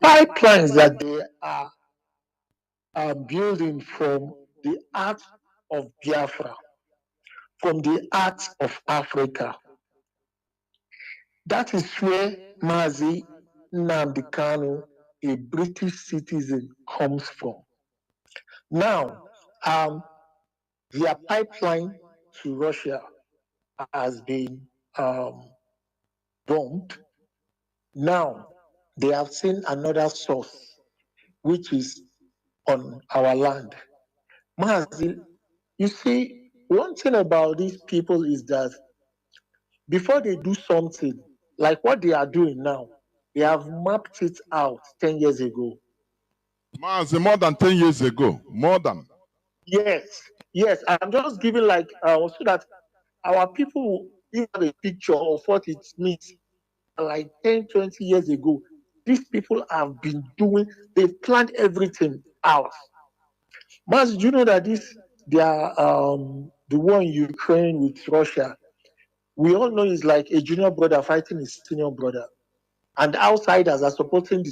pipelines that they are building from the heart of Biafra, from the heart of Africa. That is where Mazi Nnamdi Kanu, a British citizen, comes from. Now, their pipeline to Russia has been bombed. Now, they have seen another source, which is on our land. Mazi, you see, one thing about these people is that before they do something, like what they are doing now, they have mapped it out 10 years ago. Mazi, more than 10 years ago. More than. Yes, yes. I'm just giving like so that our people will have a picture of what it means. Like 10, 20 years ago, these people have been doing, they've planned everything out. Mas, do you know that they are the war in Ukraine with Russia? We all know it's like a junior brother fighting his senior brother. And outsiders are supporting the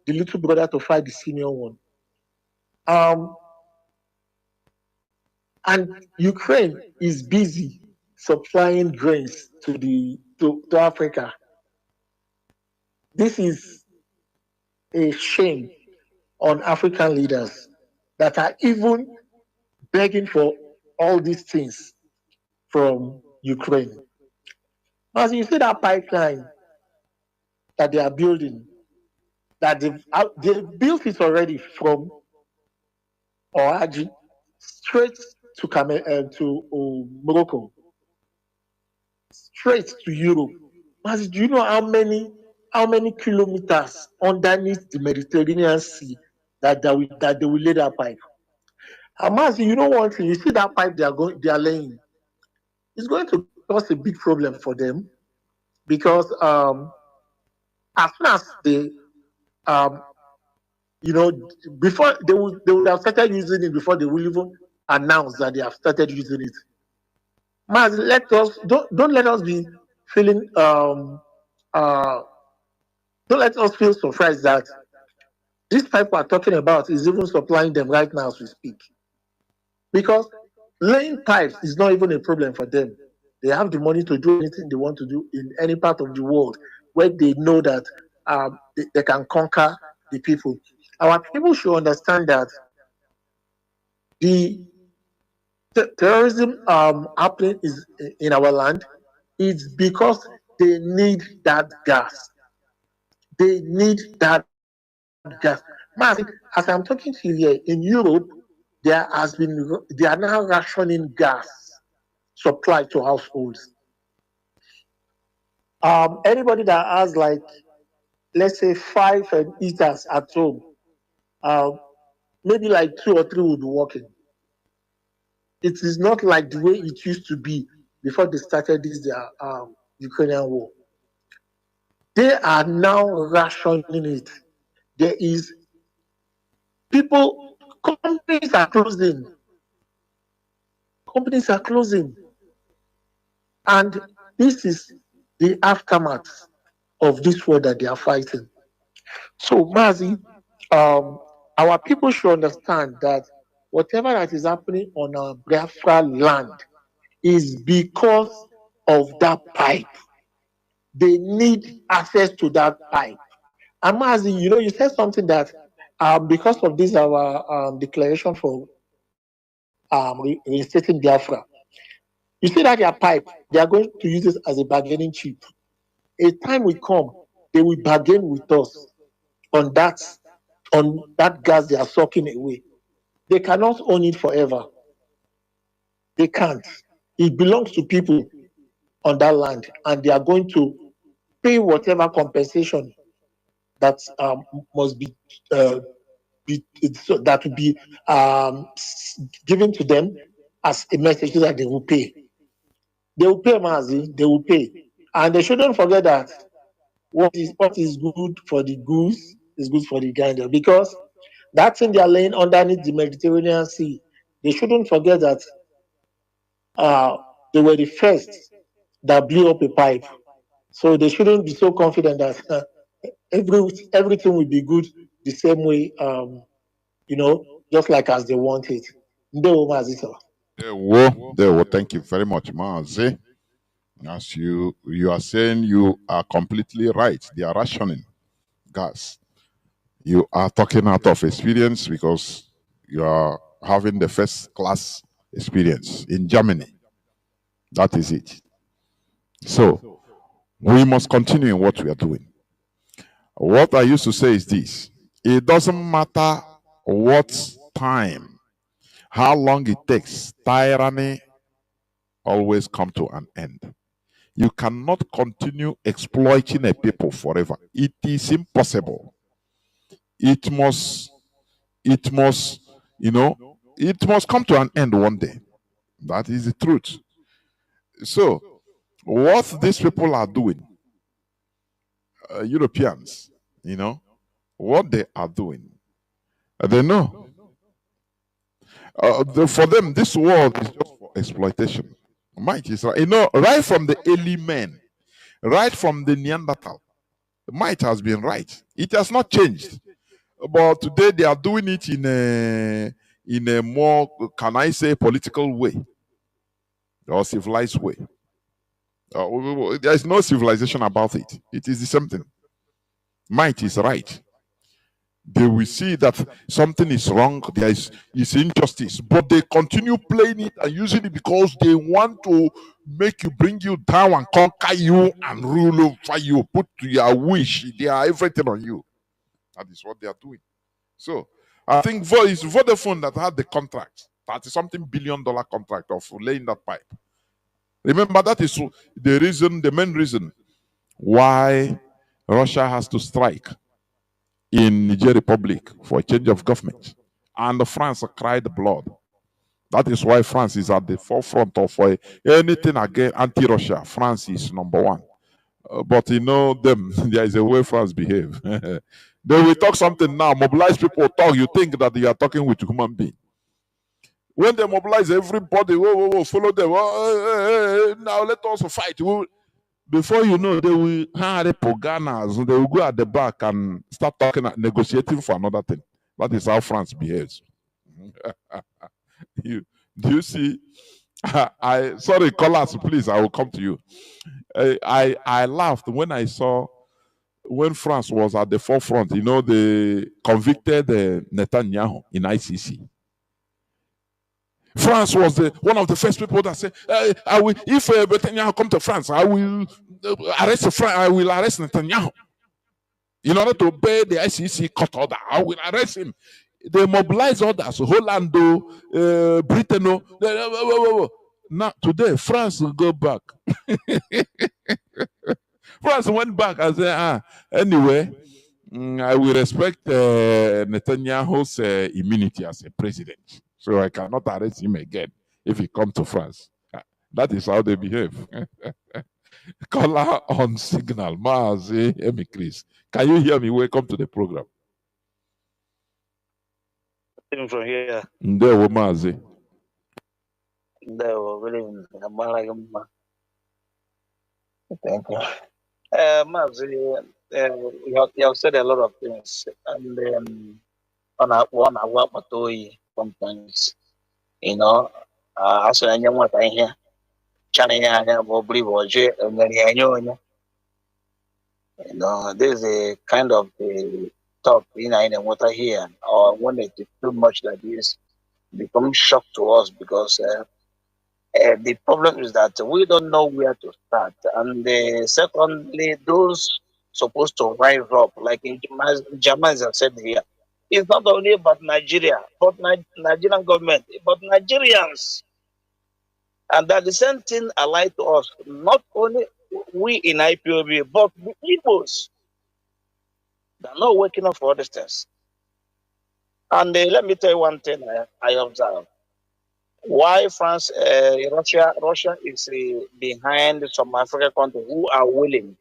little brother to fight the senior one. And Ukraine is busy supplying grains to Africa. This is a shame on African leaders that are even begging for all these things from Ukraine. As you see that pipeline that they are building, that they've built it already from Oaji straight to Morocco, straight to Europe. As do you know how many kilometers underneath the Mediterranean Sea that they will lay that pipe? And you know one thing, you see that pipe they are laying, it's going to cause a big problem for them because as soon as they before they would have started using it before they will even announce that they have started using it. Mas, don't let us be feeling don't let us feel surprised that this pipe we're talking about is even supplying them right now as we speak. Because laying pipes is not even a problem for them. They have the money to do anything they want to do in any part of the world where they know that they can conquer the people. Our people should understand that the terrorism happening is in our land is because they need that gas. They need that gas. As I'm talking to you here, in Europe, they are now rationing gas supply to households. Anybody that has like, let's say 5 heaters at home, maybe like 2 or 3 will be working. It is not like the way it used to be before they started this Ukrainian war. They are now rationing it. There is companies are closing. Companies are closing. And this is the aftermath of this war that they are fighting. So, Mazi, our people should understand that whatever that is happening on our Biafra land is because of that pipe. They need access to that pipe. And Mazi, you said something that because of this, our declaration for reinstating Biafra, you see that their pipe, they are going to use this as a bargaining chip. A time will come, they will bargain with us on that gas they are sucking away. They cannot own it forever. They can't. It belongs to people on that land, and they are going to pay whatever compensation that must be that will be given to them as a message that they will pay. They will pay, Mazi. They will pay, and they shouldn't forget that what is good for the goose is good for the gander, because that thing they are laying underneath the Mediterranean Sea, they shouldn't forget that they were the first that blew up a pipe. So they shouldn't be so confident that everything will be good the same way, just like as they want it. Thank you very much, Mazi. As you are saying, you are completely right. They are rationing gas. You are talking out of experience because you are having the first class experience in Germany. That is it. So we must continue in what we are doing. What I used to say is this: it doesn't matter what time, how long it takes, tyranny always come to an end. You cannot continue exploiting a people forever. It is impossible. It must, it must, it must come to an end one day. That is the truth. So, what these people are doing, Europeans, what they are doing, they know. For them, this world is just for exploitation. Might is right. Right from the early men, right from the Neanderthal, might has been right. It has not changed. But today they are doing it in a more, can I say, political way or civilized way. There is no civilization about it. It is the same thing. Might is right. They will see that something is wrong, there is injustice, but they continue playing it and using it because they want to bring you down and conquer you and rule over you, put your wish, they are everything on you. That is what they are doing. So I think it's Vodafone that had the contract, $30-something billion contract of laying that pipe. Remember, that is the main reason why Russia has to strike in Niger Republic for a change of government. And France cried blood. That is why France is at the forefront of anything against anti-Russia. France is number one. But them, there is a way France behave. They will talk something now, mobilize people, talk. You think that you are talking with a human being. When they mobilize everybody, follow them. Now let us fight. Before you know, they will hire Poganas. They will go at the back and start negotiating for another thing. That is how France behaves. Do you see? Sorry, callers, please. I will come to you. I laughed when I saw when France was at the forefront. They convicted Netanyahu in ICC. France was one of the first people that said, if Netanyahu come to France, I will arrest Netanyahu. In order to obey the ICC court order, I will arrest him. They mobilize others, Holland, Britain. Now, today, France will go back. France went back and said, anyway, I will respect Netanyahu's immunity as a president. So I cannot arrest him again if he comes to France. That is how they behave. Caller on signal. Mazi, Chris. Can you hear me? Welcome to the program. From here. Ndewo Mazi. Ndewo, thank you. Mazi, you have said a lot of things, and on our work, sometimes, as I what I hear, China, believe or this is a kind of talk in what I hear, or when it is too much like this, become shock to us because the problem is that we don't know where to start. And secondly, those supposed to rise up, like in Jamal has said here, it's not only about Nigeria, but Nigerian government, but Nigerians. And that the same thing allied to us, not only we in IPOB, but the Igbos. They're not waking up for these things. And let me tell you one thing I observed. Why France, Russia is behind some African countries who are willing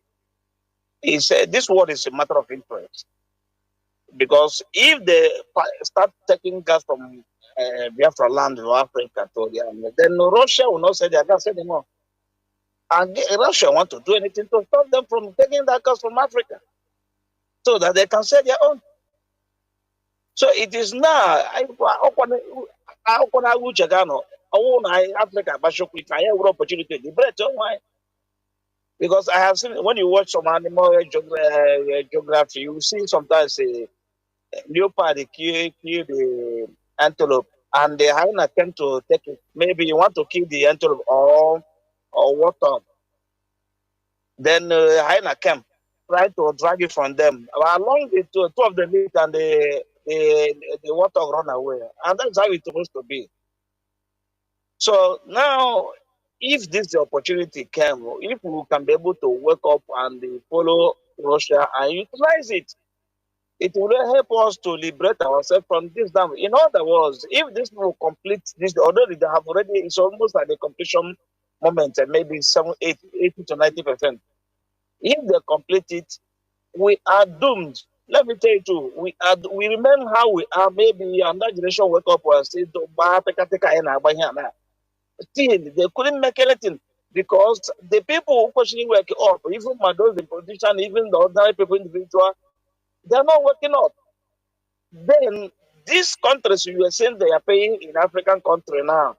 He said this war is a matter of interest. Because if they start taking gas from Biafra land to Africa, then Russia will not sell their gas anymore. And Russia want to do anything to stop them from taking that gas from Africa so that they can sell their own. So it is now, Africa, opportunity. Because I have seen, when you watch some animal geography, you see sometimes leopard kill the antelope, and they have an attempt to take it. Maybe you want to kill the antelope or what? Then hyena came, try to drag it from them. Along the two of them meet, and the water run away, and that's how it's supposed to be. So now, if this opportunity came, if we can be able to wake up and follow Russia and utilize it, it will help us to liberate ourselves from this dam. In other words, if this will complete this, although they have already, it's almost like the completion moment, and maybe 80 to 90%. If they complete it, we are doomed. Let me tell you too, we remain how we are. Maybe another generation wake up and say, still, they couldn't make anything because the people who questioning work up, even those the politicians, even the ordinary people, individual, they are not working up. Then these countries you are saying they are paying in African country now,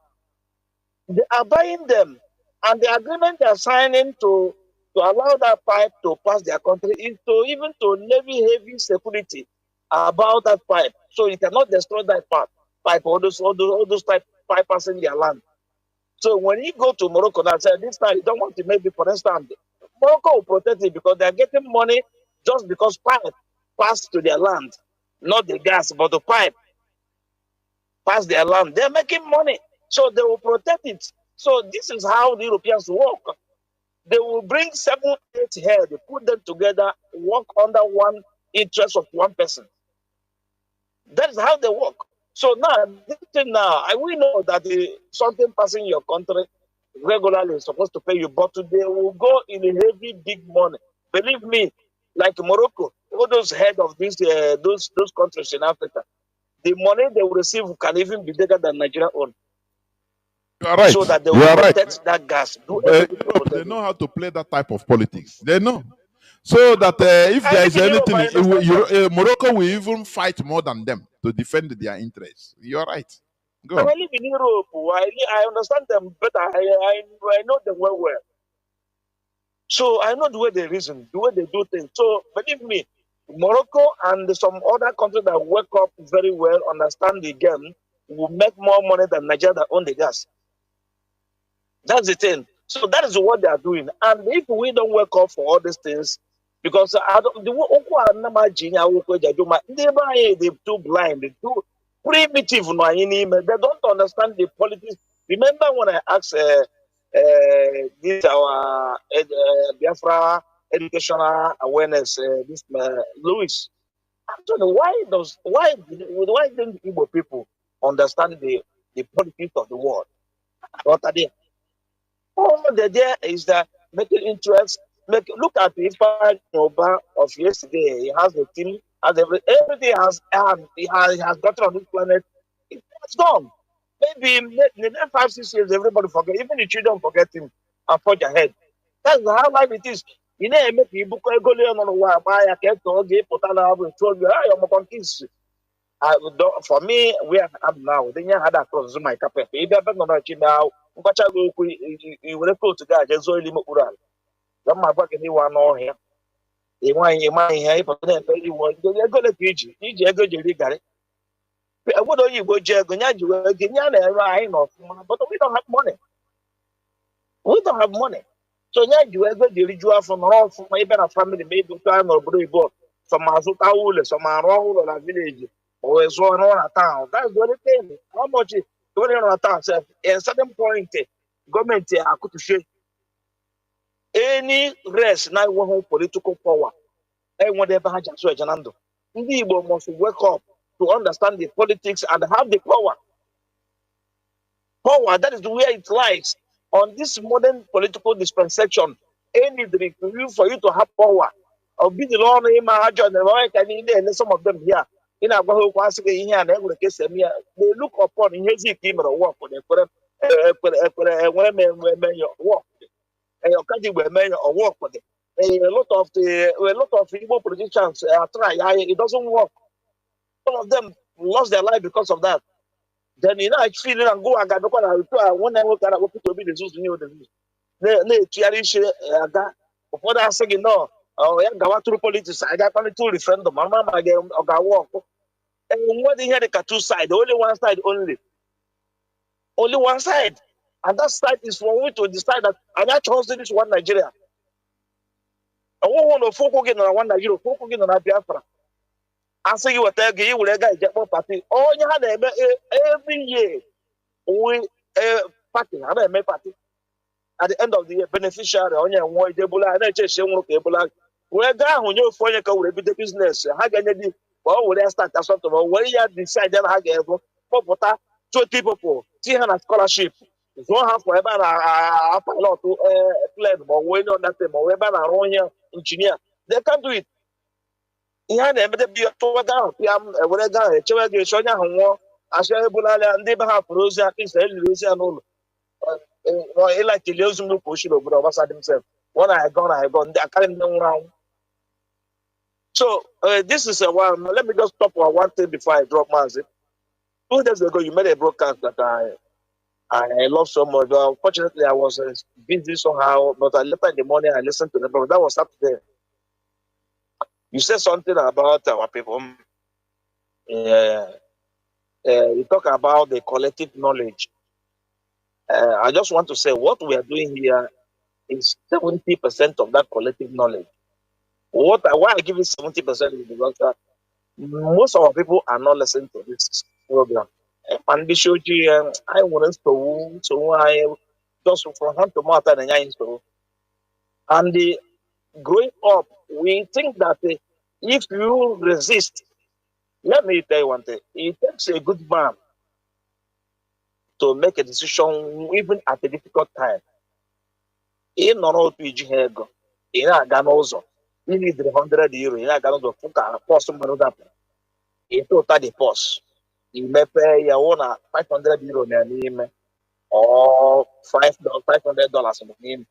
they are buying them, and the agreement they are signing to allow that pipe to pass their country is to even to levy heavy security about that pipe, so you cannot destroy that pipe, all those pipe passing their land. So when you go to Morocco and say this time you don't want to, maybe for instance, Morocco will protect it because they are getting money just because pipe passed to their land, not the gas, but the pipe passed their land. They're making money, so they will protect it. So this is how the Europeans work. They will bring 7, 8 heads, put them together, work under one interest of one person. That is how they work. So now, this thing now, we know that something passing your country regularly is supposed to pay you, but they will go in a heavy, big money. Believe me, like Morocco, all those heads of these those countries in Africa, the money they will receive can even be bigger than Nigeria own. You are right. So that they You will are right. protect that gas. Do everything to Europe, protect they it. know how to play that type of politics. They know. So that if I there live is in Europe, anything, I understand them. Morocco will even fight more than them to defend their interests. You are right. Go I on. live in Europe. I understand them better. I know them well. So I know the way they reason, the way they do things. So believe me, Morocco and some other countries that wake up very well, understand the game, will make more money than Nigeria that own the gas. That's the thing. So that is what they are doing. And if we don't wake up for all these things, because they're too blind, they're too primitive. They don't understand the politics. Remember when I asked this our Biafra educational awareness, this Louis, actually, why didn't Igbo people understand the politics of the world? What are they? All the idea is that making interest. Look at the Ifa of yesterday. He has the team, has everything he has gotten on this planet. It's gone. Maybe in the next 5, 6 years, everybody forget. Even the children forget him and forge ahead. That's how life it is. You know, make you book a go on a while. Buy a cat or give Potala have told you, I'm a conquist. For me, we are now. Then you had across my carpet. If I'm not now, you will go to God. There's only Muran. My back anyone on here. You want your money here, but then you want to go to PG. You go to Gary. What do you go to Ganya? But we don't have money. We don't have money. So yeah, you ever the from all from even a family, maybe time or brave from Mazuka, some around or a village, or so on a town. That's the only thing. How much is going on a town? At a certain point, government could shake any rest now one political power. And whatever has just Janando. People must wake up to understand the politics and have the power. Power, that is where it lies. On this modern political dispensation, any for you to have power, I'll be the law in my John, and some of them here. In our whole classic here and every case, they look upon in his team or work for them, women work, and your country women or work for them. A lot of Igbo politicians try, it doesn't work. Some of them lost their life because of that. Then I feel and go and got one I work at a to be the Zeus new disease. They cherish before that saying no. Oh, yeah, go through politics. I got only two referendum. My mama again got work. And what they had the two side, only one side only. Only one side. And that side is for we to decide that I got chosen this one Nigeria. I won't want to focus on one Nigeria, focus on Biafra. I say you will tell you will get more party. Oh, you had every year we party. I have a party. At the end of the year, beneficiary on your one Ebola, and I just say Ebola. Where down when you find will be the business. How can you do? Well, when I start as something, when you decide that I get for 20 people, 300 scholarship. It's one half forever a pilot to plan, but when on that time, wherever I run here, engineer, they can do it. Ihe na-emede bi tụwada ahụ pịa ewere gaa echewe gị echi onye ahụ nwụọ asị ebulala ndị be ha pụrụ ozi aka ise eliri ozi ya n'ụlọ ịlakili ozu nnukwu ochiri obodo ọgbasa themselves one I gone ndị akarị ndị nwụrụ anwụ. So this is a one. Let me just stop on one thing before I drop Mazi. 2 days ago you made a broadcast that I love so much. Unfortunately I was busy somehow, but later in the morning I listened to them. But that was Saturday. You said something about our people. You talk about the collective knowledge. I just want to say what we are doing here is 70% of that collective knowledge. Why I give it 70% is because most of our people are not listening to this program. And I wouldn't so I just from hand to mouth and and growing up, we think that if you resist, let me tell you one thing, it takes a good man to make a decision even at a difficult time. In order to ego, in a ganozo, you need €100, in a ganozo, a post in total the post. You may pay your own €500 or $500 on him.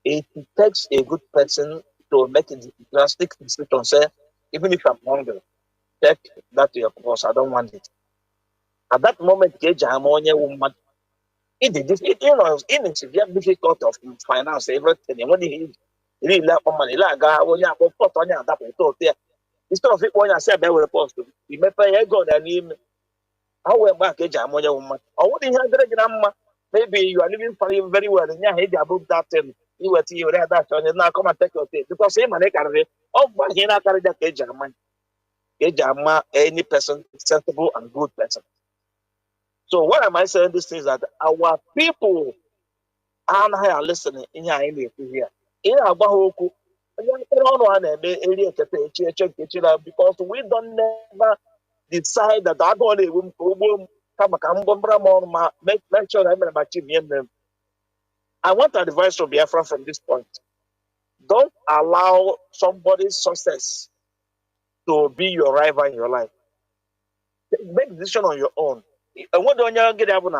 It takes a good person to make a drastic decision. Say, even if I'm hungry, take that to your boss. I don't want it. At that moment, it's very difficult of finance everything. When he really lack money, instead of it, when I say I will post, you may pay a god and him. How will back age ammonia woman? Or what maybe you are living for him very well, and you hate above that thing. You were you read that and now come and take your thing. Because him and I carry but he not carry that age any person sensible and good person. So what am I saying? This is that our people are listening in here. In our Bahoku, because we don't never decide that I don't make sure I'm achieving them. I want advice from Biafra from this point. Don't allow somebody's success to be your rival in your life. Make decision on your own. And what do you get up on?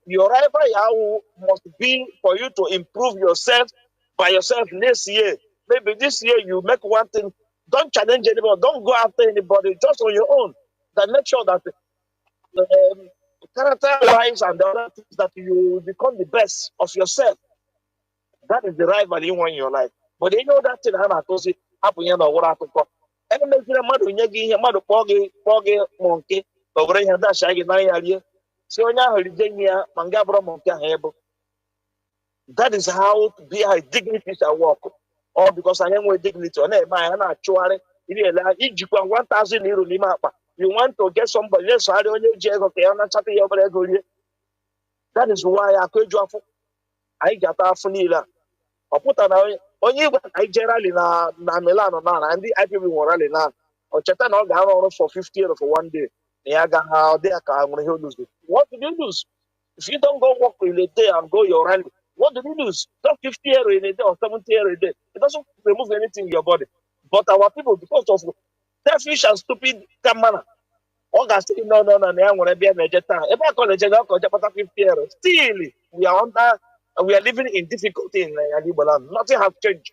Your rival must be for you to improve yourself by yourself next year. Maybe this year you make one thing. Don't challenge anybody. Don't go after anybody. Just on your own. Then make sure that character-wise and the other things that you become the best of yourself. That is the rival you want in your life. But they know that thing happen here what happened. And make a mother when you get mother poggy monkey over here that shaggy 9 years. So now Mangabra monkey. That is how to be a dignity shall walk. Or because I am with dignity on it, my actually if you 1,000 euro lima. You want to get somebody else. That is why I could drop. I got a funila. I put on only I generally na Milano and the IPV morale now. Or Chatan all for 50 euro for 1 day. What do you lose? If you don't go work in a day and go your rally, What do you lose? Just 50 euro in a day or 70 euro a day. It doesn't remove anything in your body. But our people, because of selfish and stupid manner, all guys say, no, I want to be a vegetarian. If I call a general, 50 euro. Still, we are living in difficulty in Adibola. Nothing has changed.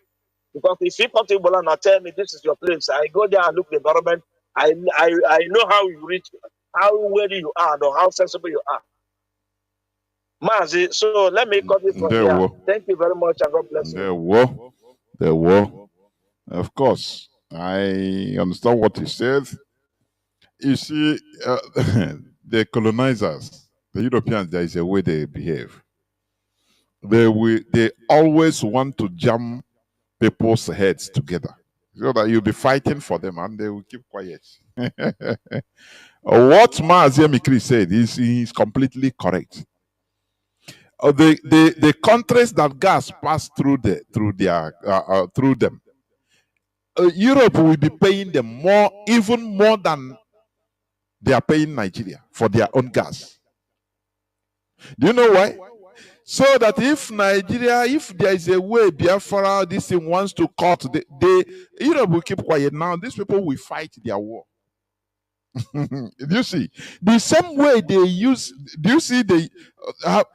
Because if you come to Ibola and tell me this is your place, I go there and look at the environment. I know how you reach, how worthy you are, or how sensible you are. Mazi, so let me cut it from here. Thank you very much and God bless you. There were. Of course, I understand what he said. You see, the colonizers, the Europeans, there is a way they behave. They always want to jam people's heads together so that you'll be fighting for them and they will keep quiet. What Mazi Mikri said is completely correct. The countries that gas pass through them, Europe will be paying them more, even more than they are paying Nigeria for their own gas. Do you know why? So that if Nigeria, if there is a way Biafra, this thing wants to cut, Europe will keep quiet. Now these people will fight their war. Do you see? The same way they use, do you see how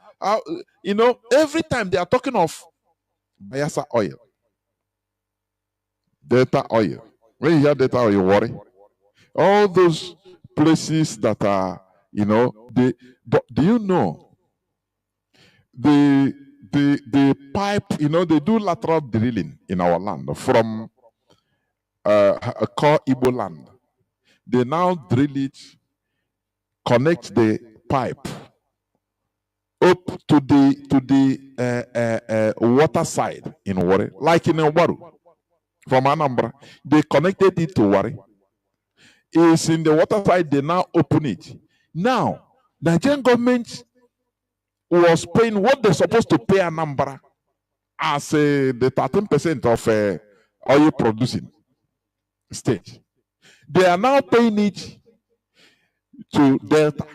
every time they are talking of Bayelsa oil, Delta oil. When you hear Delta oil, you worry. All those places that are, but do you know the pipe, they do lateral drilling in our land from a core Igbo land. They now drill it, connect the pipe up to the water side in Wari, like in Obaru. From Anambra, they connected it to Wari. It's in the water side, they now open it. Now, Nigerian government was paying what they're supposed to pay Anambra as the 13% of oil producing state. They are now paying it to Delta.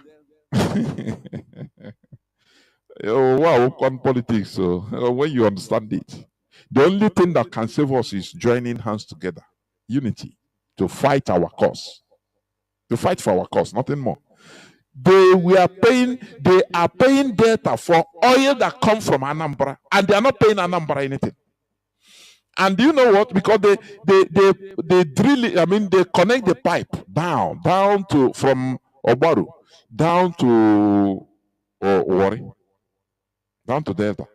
Oh, wow, on politics. So when you understand it, the only thing that can save us is joining hands together, unity, to fight our cause, to fight for our cause, nothing more. They are paying Delta for oil that comes from Anambra, and they are not paying Anambra anything. And do you know what? Because they drill it, they connect the pipe down to from Obaru down to Wari, down to Delta.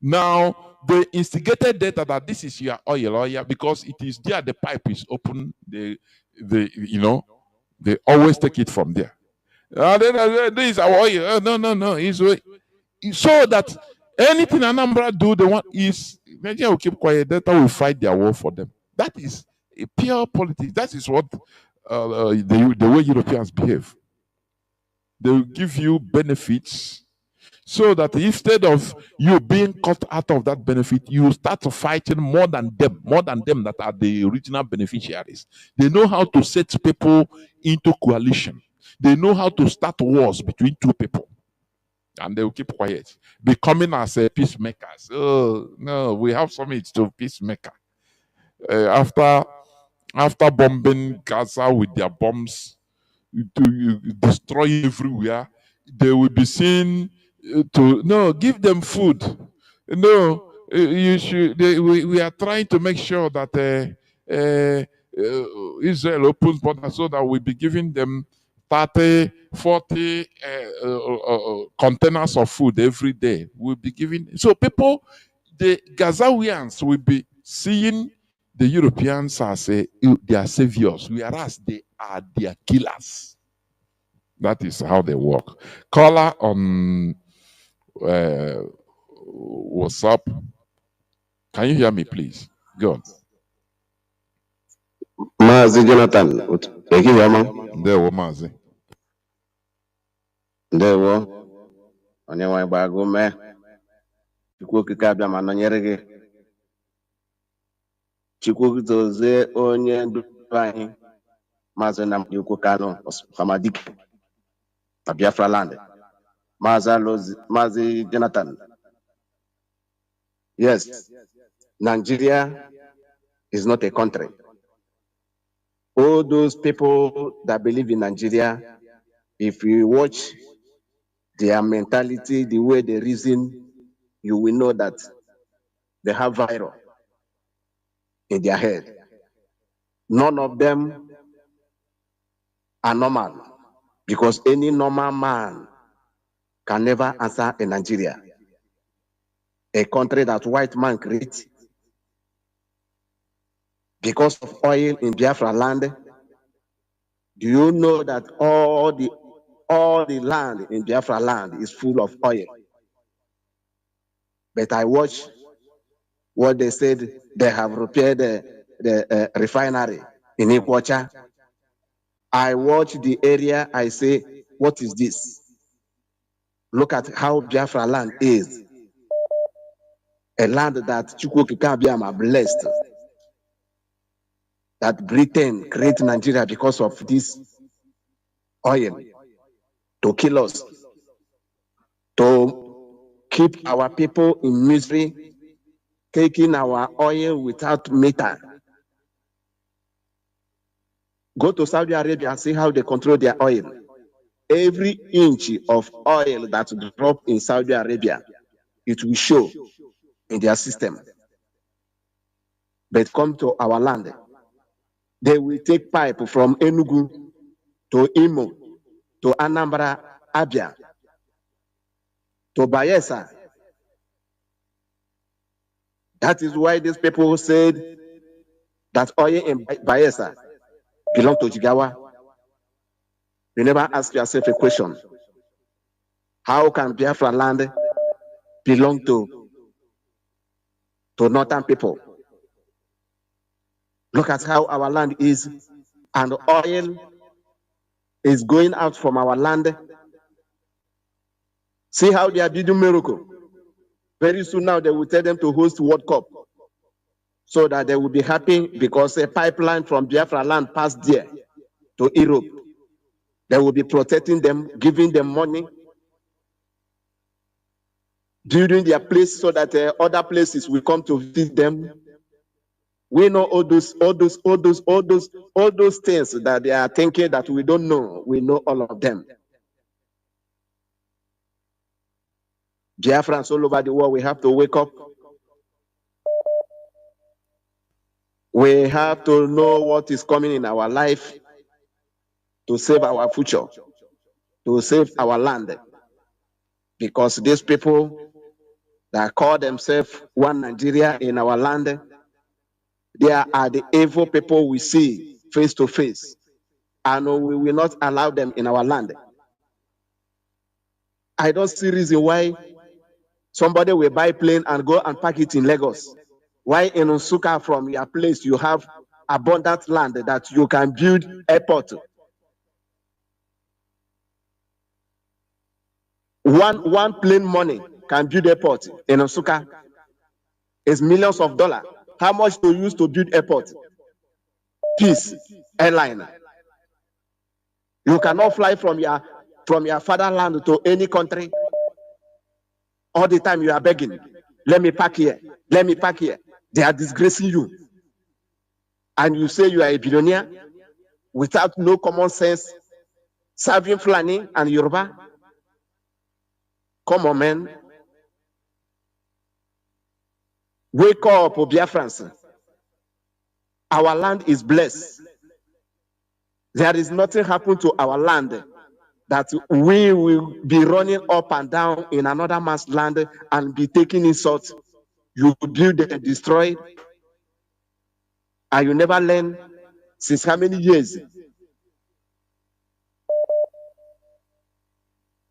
Now they instigated Delta that this is your oil, because it is there. The pipe is open. They always take it from there. This is our oil. No. It's so that anything Anambra do, they want is Nigeria will keep quiet. Delta will fight their war for them. That is a pure politics. That is what the way Europeans behave. They will give you benefits so that instead of you being cut out of that benefit, you start fighting more than them that are the original beneficiaries. They know how to set people into coalition. They know how to start wars between two people. And they will keep quiet, becoming as peacemakers. Oh no, we have summit to peacemaker. After bombing Gaza with their bombs, to destroy everywhere, they will be seen to give them food. No, you should. We are trying to make sure that Israel opens borders so that we'll be giving them 30, 40 containers of food every day. We'll be giving. So people, the Gazawians will be seeing the Europeans as their saviors, whereas they are their killers. That is how they work. Caller on what's up? Can you hear me, please? Go on. Mazi Jonathan, Ndewo Mazi. Ndewo. Onye nwe gbago mee. Chukwu okike abịa ma nọnyere gị. Chukwu dozie onye ndu anyị Mazi Nnamdi Kanu Hamadike na Biafra land. Mazi Jonathan Yes, Nigeria is not a country. All those people that believe in Nigeria, if you watch their mentality, the way they reason, you will know that they have virus in their head. None of them are normal, because any normal man can never answer in Nigeria, a country that white man create. Because of oil in Biafra land, do you know that all the land in Biafra land is full of oil? But I watch what they said, they have repaired the refinery in Ikwacha. I watch the area, I say, what is this? Look at how Biafra land is. A land that Chukwukikabiama blessed, that Britain create Nigeria because of this oil, to kill us, to keep our people in misery, taking our oil without meter. Go to Saudi Arabia and see how they control their oil. Every inch of oil that drop in Saudi Arabia, it will show in their system. But come to our land, they will take pipe from Enugu to Imo, to Anambra, Abia, to Bayelsa. That is why these people said that oil in Bayelsa belong to Jigawa. You never ask yourself a question. How can Biafra land belong to northern people? Look at how our land is, and oil is going out from our land. See how they are doing miracle. Very soon now they will tell them to host World Cup, so that they will be happy because a pipeline from Biafra land passed there to Europe. They will be protecting them, giving them money, building their place so that other places will come to visit them. We know all those things that they are thinking that we don't know. We know all of them. Biafrans all over the world, we have to wake up. We have to know what is coming in our life to save our future, to save our land. Because these people that call themselves one Nigeria in our land, they are the evil people we see face to face, and we will not allow them in our land. I don't see reason why somebody will buy plane and go and park it in Lagos. Why in Nsukka from your place you have abundant land that you can build airport. One plane money can build airport in Nsukka. It's millions of dollars. How much to use to build airport? Peace airline. You cannot fly from your fatherland to any country. All the time you are begging, let me park here, let me park here. They are disgracing you. And you say you are a billionaire without no common sense, serving Fulani and Yoruba. Come on, man. Wake up, Biafrans. Our land is blessed. There is nothing happened to our land that we will be running up and down in another man's land and be taking insult. You build and destroy, and you never learn since how many years?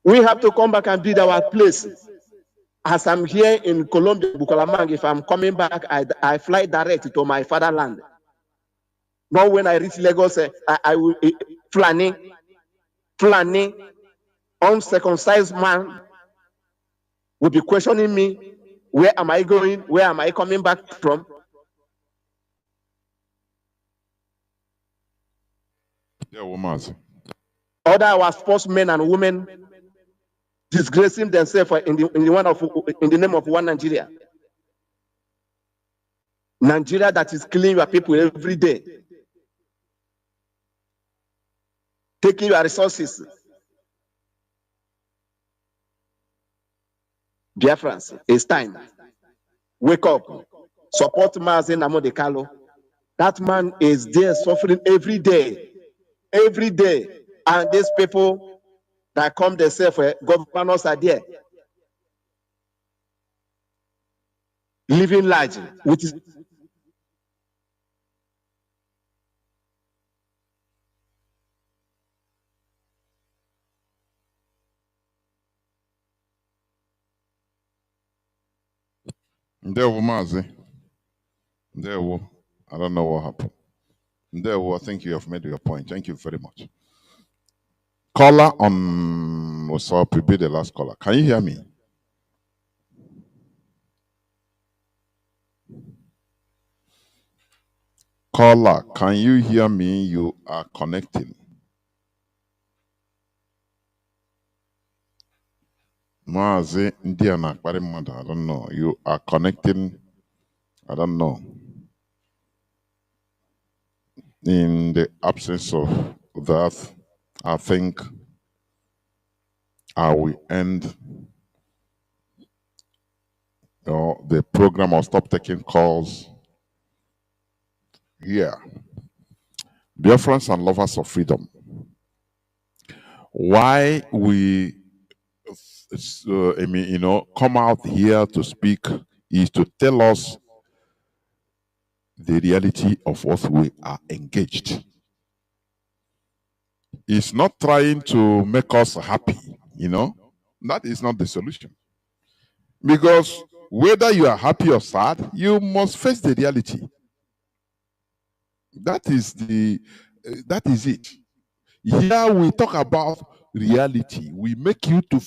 We have to come back and build our place. As I'm here in Colombia, Bukalamang, if I'm coming back, I fly direct to my fatherland. Not when I reach Lagos, I will Fulani, uncircumcised man will be questioning me. Where am I going? Where am I coming back from? Yeah, Mazi. Other our sportsmen and women disgracing themselves in the name of one Nigeria. Nigeria that is killing your people every day, taking your resources. Biafrans, it's time. Wake up. Support Mazi Nnamdi. That man is there suffering every day. Every day. And these people that come themselves, governors are there. Living large, which is Ndewo Mazi. Ndewo. I don't know what happened. Ndewo, I think you have made your point. Thank you very much. Caller on WhatsApp will be the last caller. Can you hear me? Caller, can you hear me? You are connecting. Mazi Indiana, I don't know. You are connecting. I don't know. In the absence of that, I think I will end the program or stop taking calls here. Biafrans and lovers of freedom. Why we, come out here to speak is to tell us the reality of what we are engaged. It's not trying to make us happy, That is not the solution. Because whether you are happy or sad, you must face the reality. That is it. Here we talk about reality. We make you to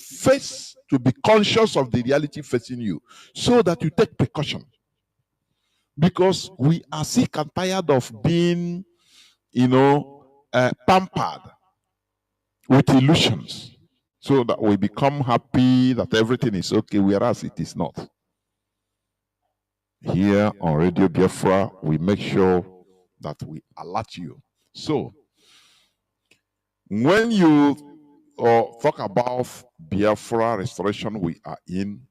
be conscious of the reality facing you so that you take precaution. Because we are sick and tired of being, pampered with illusions so that we become happy that everything is okay, whereas it is not. Here on Radio Biafra, we make sure that we alert you. So, when you talk about Biafra restoration we are in,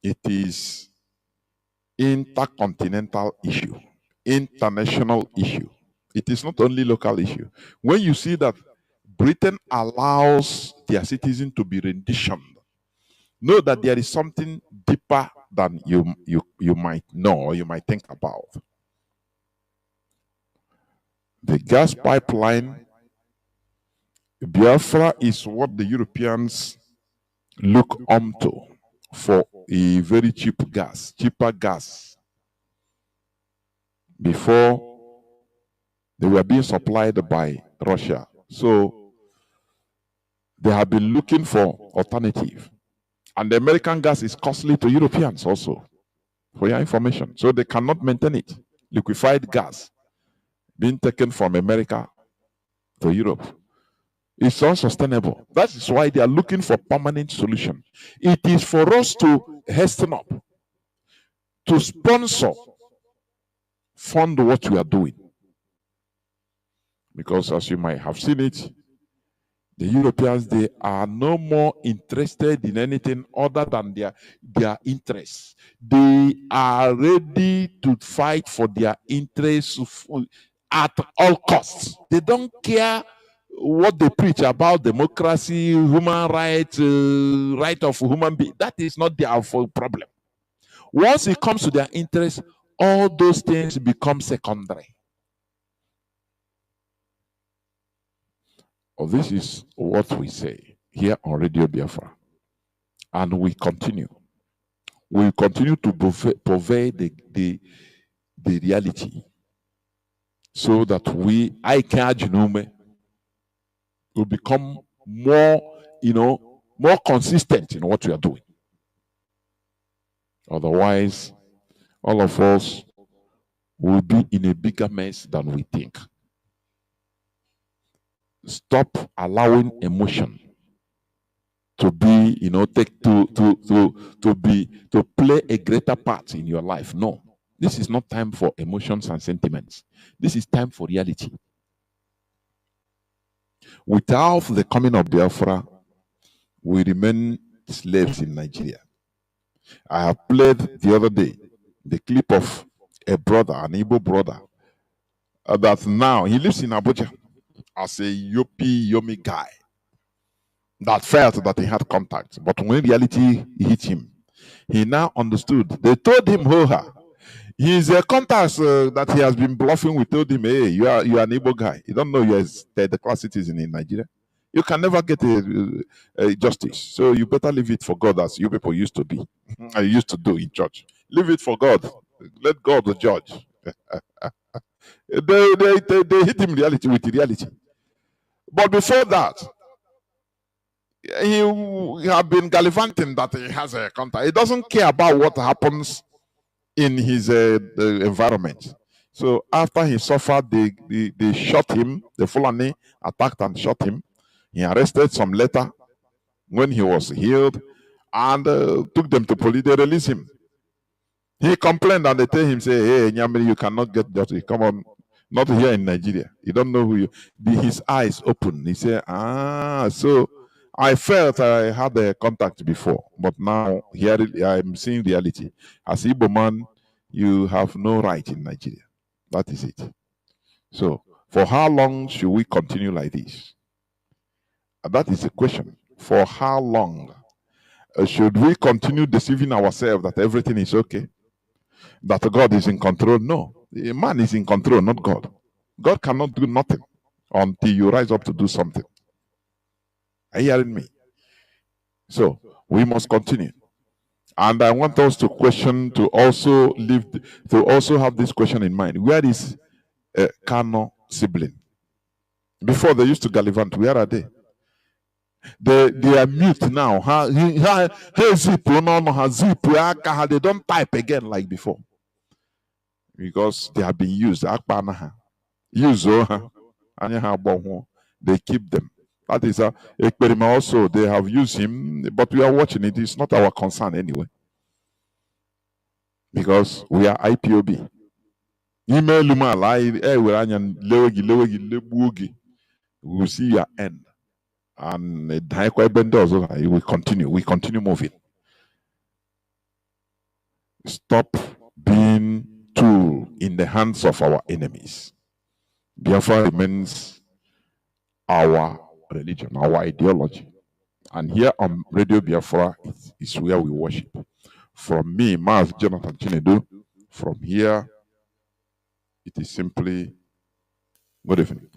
it is intercontinental issue, international issue. It is not only local issue. When you see that Britain allows their citizens to be renditioned, know that there is something deeper than you might know or you might think about. The gas pipeline, Biafra, is what the Europeans look onto for a very cheaper gas. Before, they were being supplied by Russia. So they have been looking for alternative. And the American gas is costly to Europeans also, for your information. So they cannot maintain it. Liquefied gas being taken from America to Europe. It's unsustainable. That is why they are looking for permanent solution. It is for us to hasten up, to sponsor, fund what we are doing. Because as you might have seen it, the Europeans, they are no more interested in anything other than their interests. They are ready to fight for their interests at all costs. They don't care what they preach about democracy, human rights, right of human being. That is not their problem. Once it comes to their interests, all those things become secondary. This is what we say here on Radio Biafra. And we continue. We continue to purvey the reality so that will become more, more consistent in what we are doing. Otherwise, all of us will be in a bigger mess than we think. Stop allowing emotion to be, to play a greater part in your life. No. This is not time for emotions and sentiments. This is time for reality. Without the coming of Biafra, we remain slaves in Nigeria. I have played the other day the clip of a brother, an Igbo brother, that now he lives in Abuja as a yomi guy that felt that he had contact. But when reality hit him, he now understood. They told him, Hoha, his contacts that he has been bluffing with told him, hey, you are an Igbo guy. You don't know you're a third-class citizen in Nigeria. You can never get a justice. So you better leave it for God as you people used to be. I used to do in church. Leave it for God. Let God the judge. They hit him reality with reality. But before that, he had been gallivanting that he has a contact. He doesn't care about what happens in his environment. So after he suffered, they shot him. The Fulani attacked and shot him. He arrested some later when he was healed and took them to police. They released him. He complained and they tell him, say, hey, Nyamiri, you cannot get justice. Come on, not here in Nigeria. You don't know who you. His eyes open. He said, so I felt I had a contact before, but now here I'm seeing reality. As Igbo man, you have no right in Nigeria. That is it. So for how long should we continue like this? That is the question. For how long should we continue deceiving ourselves that everything is okay? That God is in control? No. A man is in control, not God. God cannot do nothing until you rise up to do something. Are you hearing me? So we must continue. And I want us to question, to also have this question in mind. Where is Kanu sibling? Before they used to gallivant, where are they? They are mute now. They don't type again like before. Because they have been used. They keep them. That is a experiment also. They have used him, but we are watching it. It's not our concern anyway. Because we are IPOB. We will see your end. And we continue moving. Stop being tool in the hands of our enemies. Biafra remains our religion, our ideology. And here on Radio Biafra is where we worship. From me, Mazi Jonathan Chinedu, from here, it is simply good evening.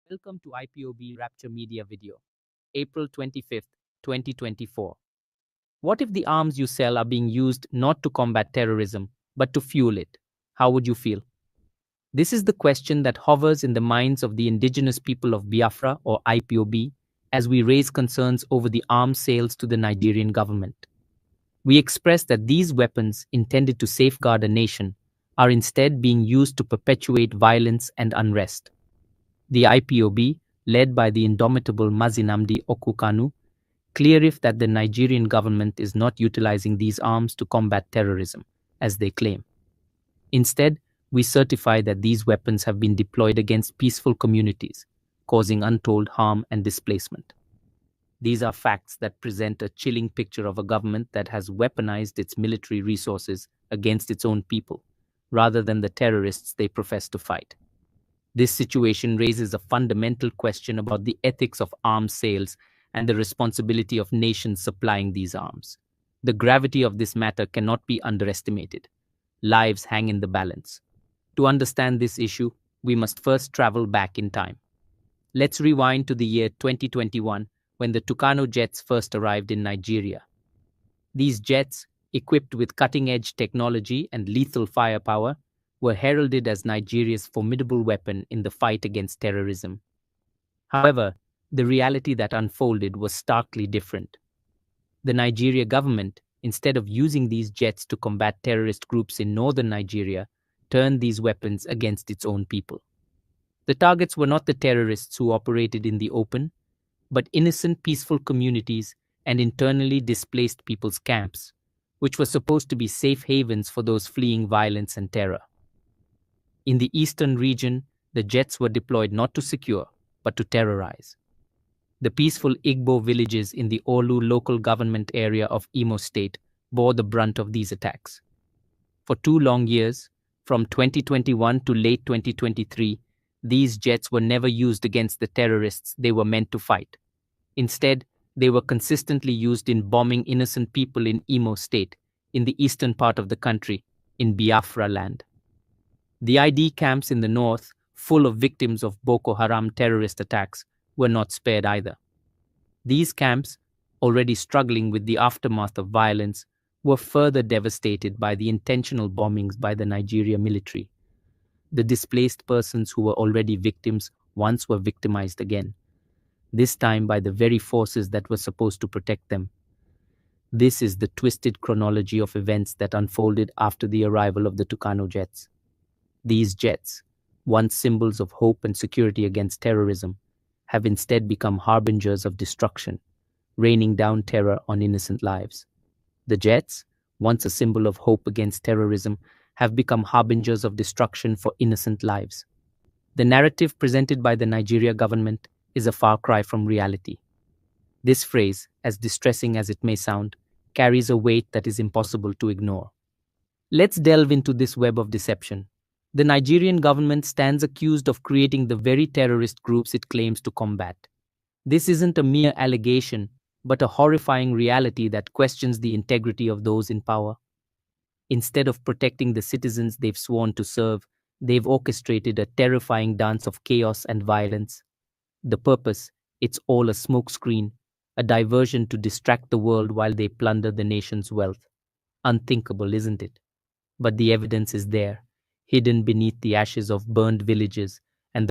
Welcome to IPOB Rapture Media video, April 25th, 2024. What if the arms you sell are being used not to combat terrorism, but to fuel it? How would you feel? This is the question that hovers in the minds of the indigenous people of Biafra, or IPOB, as we raise concerns over the arms sales to the Nigerian government. We express that these weapons, intended to safeguard a nation, are instead being used to perpetuate violence and unrest. The IPOB, led by the indomitable Mazi Nnamdi Kanu, cleareth that the Nigerian government is not utilizing these arms to combat terrorism, as they claim. Instead, we certify that these weapons have been deployed against peaceful communities, causing untold harm and displacement. These are facts that present a chilling picture of a government that has weaponized its military resources against its own people, rather than the terrorists they profess to fight. This situation raises a fundamental question about the ethics of arms sales and the responsibility of nations supplying these arms. The gravity of this matter cannot be underestimated. Lives hang in the balance. To understand this issue, we must first travel back in time. Let's rewind to the year 2021, when the Tucano jets first arrived in Nigeria. These jets, equipped with cutting-edge technology and lethal firepower, were heralded as Nigeria's formidable weapon in the fight against terrorism. However, the reality that unfolded was starkly different. The Nigeria government, instead of using these jets to combat terrorist groups in northern Nigeria, turned these weapons against its own people. The targets were not the terrorists who operated in the open, but innocent, peaceful communities and internally displaced people's camps, which were supposed to be safe havens for those fleeing violence and terror. In the eastern region, the jets were deployed not to secure, but to terrorize. The peaceful Igbo villages in the Olu local government area of Imo State bore the brunt of these attacks. For 2 long years, from 2021 to late 2023, these jets were never used against the terrorists they were meant to fight. Instead, they were consistently used in bombing innocent people in Imo State, in the eastern part of the country, in Biafra land. The ID camps in the north, full of victims of Boko Haram terrorist attacks, were not spared either. These camps, already struggling with the aftermath of violence, were further devastated by the intentional bombings by the Nigeria military. The displaced persons who were already victims once were victimized again, this time by the very forces that were supposed to protect them. This is the twisted chronology of events that unfolded after the arrival of the Tucano jets. These jets, once symbols of hope and security against terrorism, have instead become harbingers of destruction, raining down terror on innocent lives. The jets, once a symbol of hope against terrorism, have become harbingers of destruction for innocent lives. The narrative presented by the Nigeria government is a far cry from reality. This phrase, as distressing as it may sound, carries a weight that is impossible to ignore. Let's delve into this web of deception. The Nigerian government stands accused of creating the very terrorist groups it claims to combat. This isn't a mere allegation, but a horrifying reality that questions the integrity of those in power. Instead of protecting the citizens they've sworn to serve, they've orchestrated a terrifying dance of chaos and violence. The purpose, it's all a smokescreen, a diversion to distract the world while they plunder the nation's wealth. Unthinkable, isn't it? But the evidence is there, hidden beneath the ashes of burned villages,